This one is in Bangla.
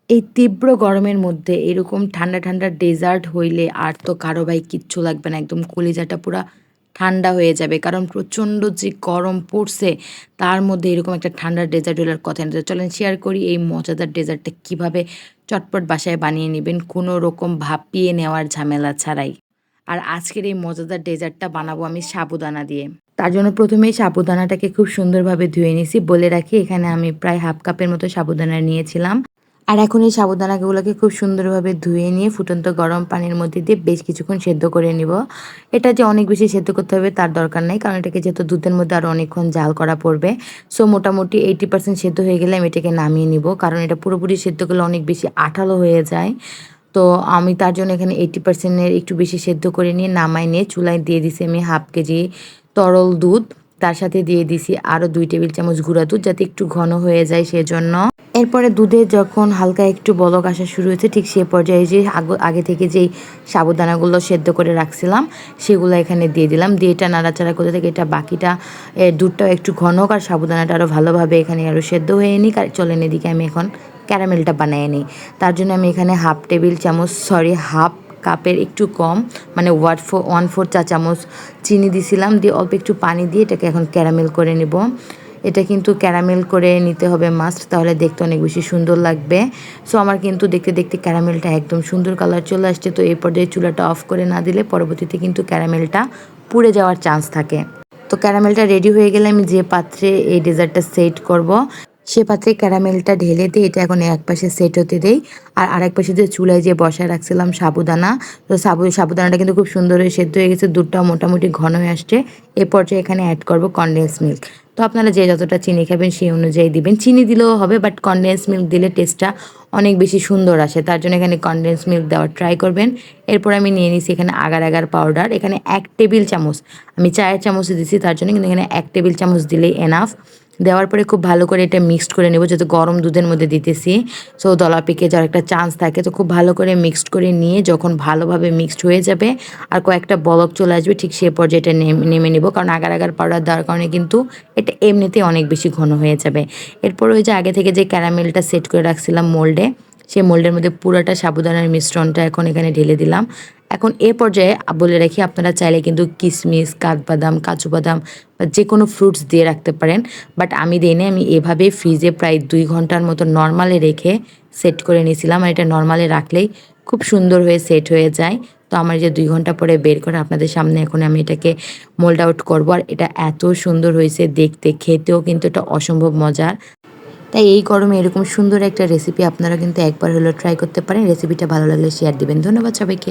এই তীব্র গরমের মধ্যে এরকম ঠান্ডা, ঠান্ডা ডেজার্ট হইলে আর তো কারো ভাই কিচ্ছু লাগবে না। একদম কলিজাটা পুরা ঠান্ডা হয়ে যাবে। কারণ প্রচণ্ড যে গরম পড়ছে, তার মধ্যে এরকম একটা ঠান্ডা ডেজার্ট হলে আর কথাই না। তো চলেন শেয়ার করি এই মজাদার ডেজার্টটা কিভাবে চটপট বাসায় বানিয়ে নিবেন, কোনো রকম ভাপিয়ে নেওয়ার ঝামেলা ছাড়াই। আর আজকের এই মজাদার ডেজার্টটা বানাবো আমি সাবুদানা দিয়ে। তার জন্য প্রথমেই সাবুদানাটাকে খুব সুন্দরভাবে ধুয়ে নিছি। বলে রাখি এখানে আমি প্রায় 1/2 কাপের মতো সাবুদানা নিয়েছিলাম। আর এখন এই সাবুদানাগুলোকে খুব সুন্দরভাবে ধুয়ে নিয়ে ফুটন্ত গরম পানির মধ্যে দিয়ে বেশ কিছুক্ষণ সেদ্ধ করে নিব। এটা যে অনেক বেশি সেদ্ধ করতে হবে তার দরকার নেই, কারণ এটাকে যেহেতু দুধের মধ্যে আরও অনেকক্ষণ জাল করা পড়বে। সো মোটামুটি 80% সেদ্ধ হয়ে গেলে আমি এটাকে নামিয়ে নিব, কারণ এটা পুরোপুরি সেদ্ধ করলে অনেক বেশি আঠালো হয়ে যায়। তো আমি তার জন্য এখানে 80% এর একটু বেশি সেদ্ধ করে নিয়ে নামাই নিয়ে চুলায় দিয়ে দিছি আমি 1/2 কেজি তরল দুধ। তার সাথে দিয়ে দিছি আরও 2 টেবিল চামচ গুঁড়া দুধ, যাতে একটু ঘন হয়ে যায় সেজন্য। এরপরে দুধে যখন হালকা একটু বলক আসা শুরু হয়েছে, ঠিক সে পর্যায়ে যে আগে থেকে যেই সাবুদানাগুলো সেদ্ধ করে রাখছিলাম সেগুলো এখানে দিয়ে দিলাম। দিয়ে এটা নাড়াচাড়া করতে থেকে এটা বাকিটা দুধটাও একটু ঘন হোক আর সাবুদানাটা আরও ভালোভাবে এখানে আরও সেদ্ধ হয়ে নিক। আর চলেন এদিকে আমি এখন ক্যারামেলটা বানিয়ে নিই। তার জন্য আমি এখানে হাফ কাপের একটু কম, মানে 1/4 চা চামচ চিনি দিছিলাম। দিয়ে অল্প একটু পানি দিয়ে এটাকে এখন ক্যারামেল করে নেব। এটা কিন্তু ক্যারামেল করে নিতে হবে মাস্ট, তাহলে দেখতে অনেক বেশি সুন্দর লাগবে। সো আমার কিন্তু দেখতে দেখতে ক্যারামেলটা একদম সুন্দর কালার চলে আসছে। তো এই পর্যায়ে চুলাটা অফ করে না দিলে পরবর্তীতে কিন্তু ক্যারামেলটা পুড়ে যাওয়ার চান্স থাকে। তো ক্যারামেলটা রেডি হয়ে গেলে আমি যে পাত্রে এই ডেজার্টটা সেট করব, সে পাত্রে ক্যারামেলটা ঢেলে দিয়ে এটা এখন এক পাশে সেট হতে দেই। আর আরেক পাশে যে চুলায় যে বসায় রাখছিলাম সাবুদানা, তো সাবুদানাটা কিন্তু খুব সুন্দর হয়ে সেদ্ধ হয়ে গেছে, দুধটাও মোটামুটি ঘন হয়ে আসছে। এ পর্যায়ে এখানে অ্যাড করব কনডেন্স মিল্ক। তো আপনারা যে যতটা চিনি খাবেন সেই অনুযায়ী দিবেন, চিনি দিলেও হবে, বাট কনডেন্স মিল্ক দিলে টেস্টটা অনেক বেশি সুন্দর আসে। তার জন্য এখানে কনডেন্স মিল্ক দেওয়ার ট্রাই করবেন। এরপর আমি নিয়ে নিছি এখানে আগার আগার পাউডার, এখানে 1 টেবিল চামচ, আমি চায়ের চামচে দিছি তার জন্য, কিন্তু এখানে 1 টেবিল চামচ দিলেই এনাফ। দেওয়ার পরে খুব ভালো করে এটা মিক্সড করে নেব, যেহেতু গরম দুধের মধ্যে দিতেছি, সো দলা পেকে যাওয়ার একটা চান্স থাকে। তো খুব ভালো করে মিক্সড করে নিয়ে যখন ভালোভাবে মিক্সড হয়ে যাবে আর কয়েকটা বলক চলে আসবে, ঠিক সে পর্যায়ে এটা নেমে নেব, কারণ আগার আগার পাউডার দেওয়ার কারণে কিন্তু এটা এমনিতেই অনেক বেশি ঘন হয়ে যাবে। এরপর ওই যে আগে থেকে যে ক্যারামেলটা সেট করে রাখছিলাম মোল্ডে, সেই মোল্ডের মধ্যে পুরোটা সাবুদানার মিশ্রণটা এখন এখানে ঢেলে দিলাম। এখন এ পর্যায়ে বলে রাখি, আপনারা চাইলে কিন্তু কিশমিশ, কাঠবাদাম, কাজু বাদাম বা যে কোনো ফ্রুটস দিয়ে রাখতে পারেন, বাট আমি দিই না। আমি এভাবেই ফ্রিজে প্রায় 2 ঘন্টার মতো নর্মালে রেখে সেট করে নিয়েছিলাম। আর এটা নর্মালে রাখলেই খুব সুন্দর হয়ে সেট হয়ে যায়। তো আমার যে 2 ঘন্টা পরে বের করে আপনাদের সামনে এখন আমি এটাকে মোল্ড আউট করবো। আর এটা এত সুন্দর হয়েছে দেখতে, খেতেও কিন্তু এটা অসম্ভব মজার। তাই এই গরমে এরকম সুন্দর একটা রেসিপি আপনারা কিন্তু একবার হলেও ট্রাই করতে পারেন। রেসিপিটা ভালো লাগলে শেয়ার দিবেন। ধন্যবাদ সবাইকে।